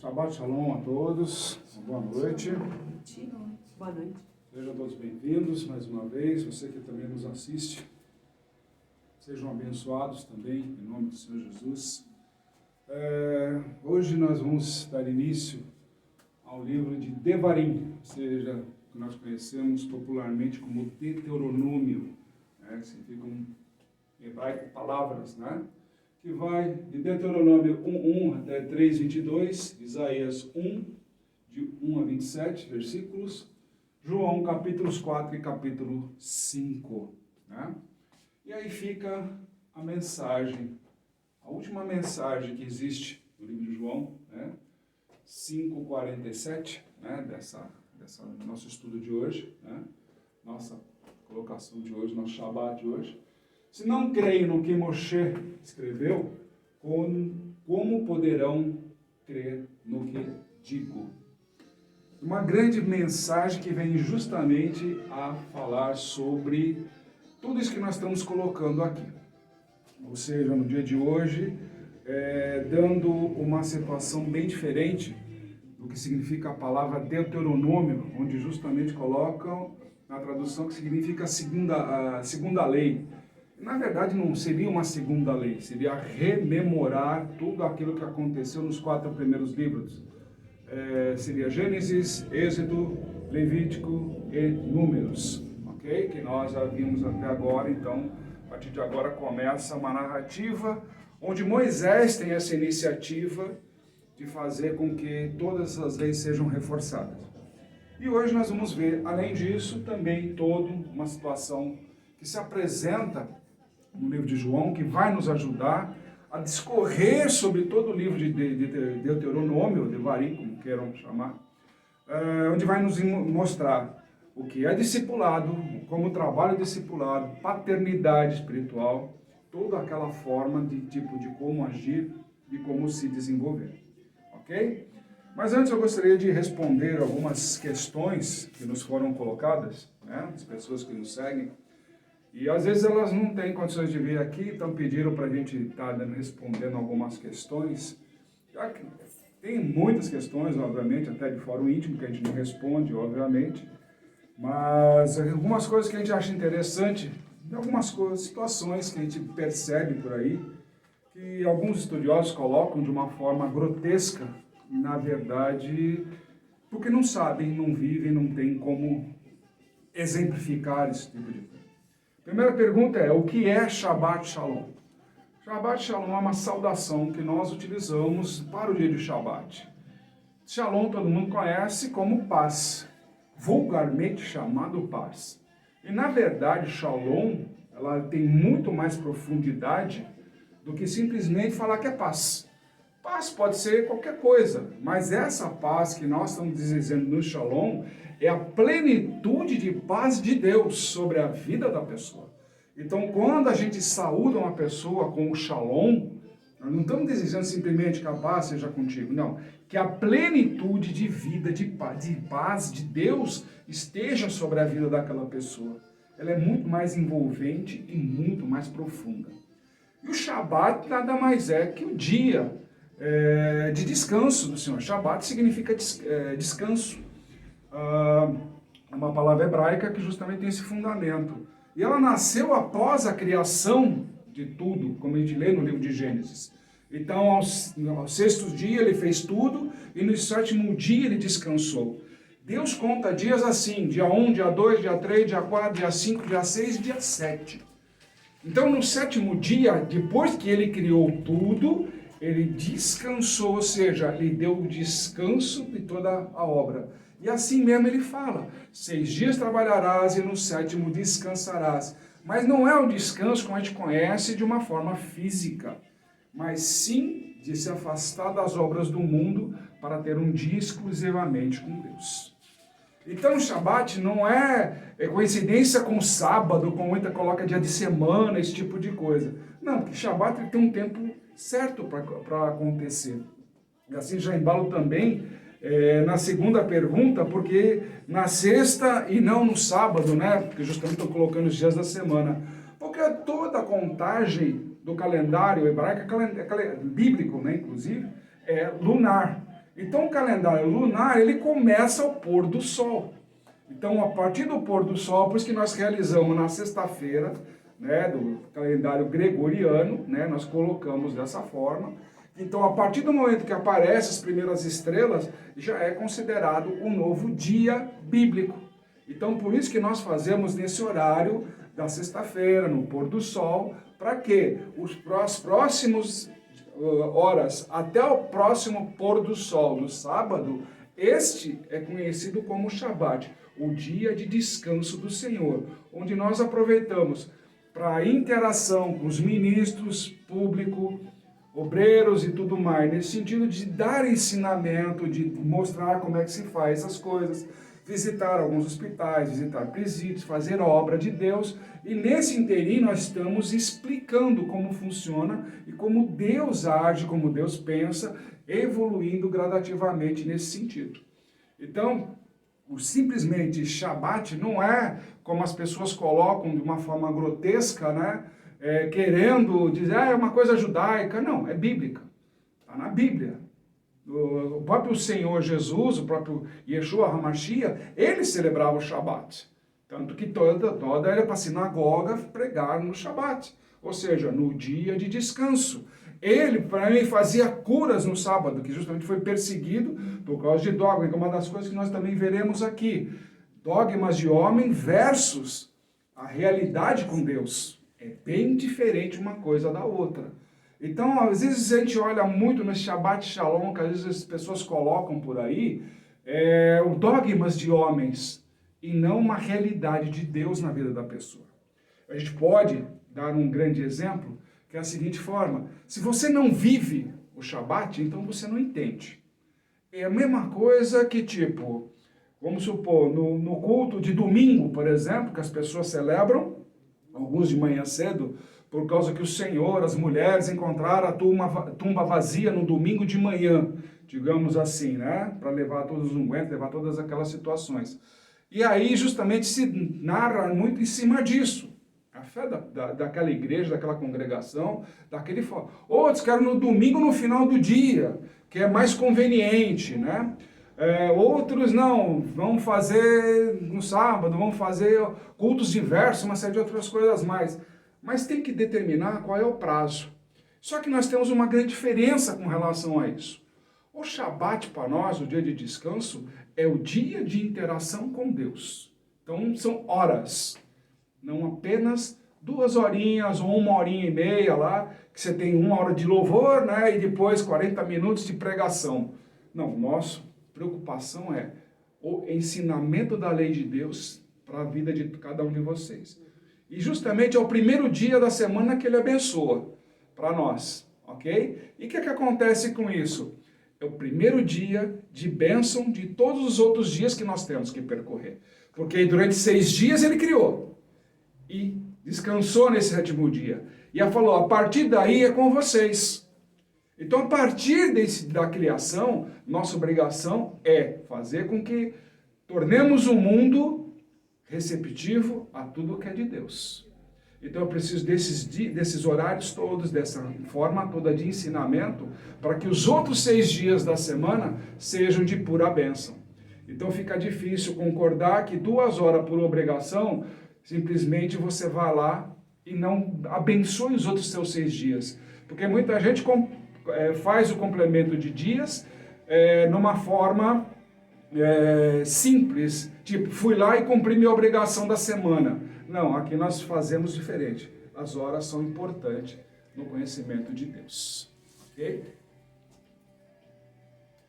Shabbat Shalom a todos, boa noite. Boa noite. Sejam todos bem-vindos mais uma vez, você que também nos assiste. Sejam abençoados também, em nome do Senhor Jesus. Hoje nós vamos dar início ao livro de Devarim, ou seja, que nós conhecemos popularmente como Deuteronômio, que significa em hebraico palavras, né? Que vai de Deuteronômio 1:1 até 3:22, Isaías 1, de 1 a 27 versículos, João capítulos 4 e capítulo 5. Né? E aí fica a mensagem, a última mensagem que existe no livro de João, né? 5:47, né? dessa nosso estudo de hoje, né? Nossa colocação de hoje, nosso Shabbat de hoje. Se não creem no que Moshe escreveu, como poderão crer no que digo? Uma grande mensagem que vem justamente a falar sobre tudo isso que nós estamos colocando aqui. Ou seja, no dia de hoje, dando uma situação bem diferente do que significa a palavra Deuteronômio, onde justamente colocam na tradução que significa a segunda lei. Na verdade, não seria uma segunda lei, seria rememorar tudo aquilo que aconteceu nos 4 primeiros livros. Seria Gênesis, Êxodo, Levítico e Números, ok? Que nós já vimos até agora. Então, a partir de agora começa uma narrativa onde Moisés tem essa iniciativa de fazer com que todas as leis sejam reforçadas. E hoje nós vamos ver, além disso, também toda uma situação que se apresenta no livro de João, que vai nos ajudar a discorrer sobre todo o livro de Deuteronômio, Devarim, como queiram chamar, onde vai nos mostrar o que é discipulado, como trabalho discipulado, paternidade espiritual, toda aquela forma de como agir e como se desenvolver. Ok? Mas antes eu gostaria de responder algumas questões que nos foram colocadas, né, das pessoas que nos seguem. E às vezes elas não têm condições de vir aqui, então pediram para a gente estar respondendo algumas questões. Já que tem muitas questões, obviamente, até de fórum íntimo, que a gente não responde, obviamente. Mas algumas coisas que a gente acha interessante, algumas situações que a gente percebe por aí, que alguns estudiosos colocam de uma forma grotesca, e na verdade, porque não sabem, não vivem, não tem como exemplificar esse tipo de coisa. Primeira pergunta é, o que é Shabbat Shalom? Shabbat Shalom é uma saudação que nós utilizamos para o dia de Shabbat. Shalom todo mundo conhece como paz, vulgarmente chamado paz. E na verdade, Shalom, ela tem muito mais profundidade do que simplesmente falar que é paz. Paz pode ser qualquer coisa, mas essa paz que nós estamos dizendo no Shalom é a plenitude de paz de Deus sobre a vida da pessoa. Então, quando a gente saúda uma pessoa com o Shalom, nós não estamos desejando simplesmente que a paz seja contigo, não. Que a plenitude de vida, de paz de Deus esteja sobre a vida daquela pessoa. Ela é muito mais envolvente e muito mais profunda. E o Shabat nada mais é que o dia de descanso do Senhor. Shabat significa descanso. Uma palavra hebraica que justamente tem esse fundamento. E ela nasceu após a criação de tudo, como a gente lê no livro de Gênesis. Então, ao 6º dia ele fez tudo e no 7º dia ele descansou. Deus conta dias assim, dia 1, dia 2, dia 3, dia 4, dia 5, dia 6 e dia 7. Então, no 7º dia, depois que ele criou tudo, ele descansou, ou seja, ele deu o descanso de toda a obra. E assim mesmo ele fala, 6 dias trabalharás e no 7º descansarás. Mas não é um descanso como a gente conhece de uma forma física, mas sim de se afastar das obras do mundo para ter um dia exclusivamente com Deus. Então o Shabat não é coincidência com o sábado, como muita coloca dia de semana, esse tipo de coisa. Não, porque Shabat ele tem um tempo certo para acontecer. E assim já embalo também na segunda pergunta, porque na sexta e não no sábado, né? Porque justamente estou colocando os dias da semana. Porque toda a contagem do calendário hebraico, bíblico, né, inclusive, é lunar. Então o calendário lunar, ele começa ao pôr do sol. Então, a partir do pôr do sol, por isso que nós realizamos na sexta-feira, né, do calendário gregoriano, né, nós colocamos dessa forma. Então, a partir do momento que aparecem as primeiras estrelas, já é considerado um novo dia bíblico. Então, por isso que nós fazemos nesse horário da sexta-feira, no pôr do sol, para que as próximas horas, até o próximo pôr do sol, no sábado, este é conhecido como Shabat, o dia de descanso do Senhor, onde nós aproveitamos para a interação com os ministros, público, obreiros e tudo mais, nesse sentido de dar ensinamento, de mostrar como é que se faz as coisas, visitar alguns hospitais, visitar presídios, fazer a obra de Deus, e nesse inteirinho nós estamos explicando como funciona e como Deus age, como Deus pensa, evoluindo gradativamente nesse sentido. Então, simplesmente Shabat não é como as pessoas colocam de uma forma grotesca, né? Querendo dizer, é uma coisa judaica. Não, é bíblica. Está na Bíblia. O próprio Senhor Jesus, o próprio Yeshua HaMashiach, ele celebrava o Shabat. Tanto que toda era para a sinagoga pregar no Shabat. Ou seja, no dia de descanso. Ele, para mim, fazia curas no sábado, que justamente foi perseguido por causa de dogma, que é uma das coisas que nós também veremos aqui. Dogmas de homem versus a realidade com Deus. É bem diferente uma coisa da outra. Então, às vezes a gente olha muito no Shabbat Shalom, que às vezes as pessoas colocam por aí, dogmas de homens, e não uma realidade de Deus na vida da pessoa. A gente pode dar um grande exemplo, que é a seguinte forma: se você não vive o Shabat, então você não entende. É a mesma coisa que, tipo, vamos supor, no culto de domingo, por exemplo, que as pessoas celebram, alguns de manhã cedo, por causa que o Senhor, as mulheres encontraram a tumba vazia no domingo de manhã, digamos assim, né? Para levar todos os ungüentos, levar todas aquelas situações. E aí justamente se narra muito em cima disso. A fé daquela igreja, daquela congregação, daquele... Outros querem no domingo, no final do dia, que é mais conveniente, né? Outros não, vão fazer no sábado, vão fazer cultos diversos, uma série de outras coisas mais. Mas tem que determinar qual é o prazo. Só que nós temos uma grande diferença com relação a isso. O Shabat para nós, o dia de descanso, é o dia de interação com Deus. Então são horas, não apenas 2 horinhas ou 1h30 lá, que você tem 1 hora de louvor, né, e depois 40 minutos de pregação. Não, nossa preocupação é o ensinamento da lei de Deus para a vida de cada um de vocês. E justamente é o primeiro dia da semana que ele abençoa para nós, ok? E o que acontece com isso? É o primeiro dia de bênção de todos os outros dias que nós temos que percorrer. Porque durante 6 dias ele criou e descansou nesse 7º dia. E ele falou, a partir daí é com vocês. Então, a partir da criação, nossa obrigação é fazer com que tornemos o mundo receptivo a tudo que é de Deus. Então eu preciso desses horários todos, dessa forma toda de ensinamento, para que os outros 6 dias da semana sejam de pura bênção. Então fica difícil concordar que 2 horas por obrigação, simplesmente você vá lá e não abençoe os outros seus 6 dias. Porque muita gente faz o complemento de dias numa forma simples, tipo, fui lá e cumpri minha obrigação da semana. Não, aqui nós fazemos diferente. As horas são importantes no conhecimento de Deus. Ok?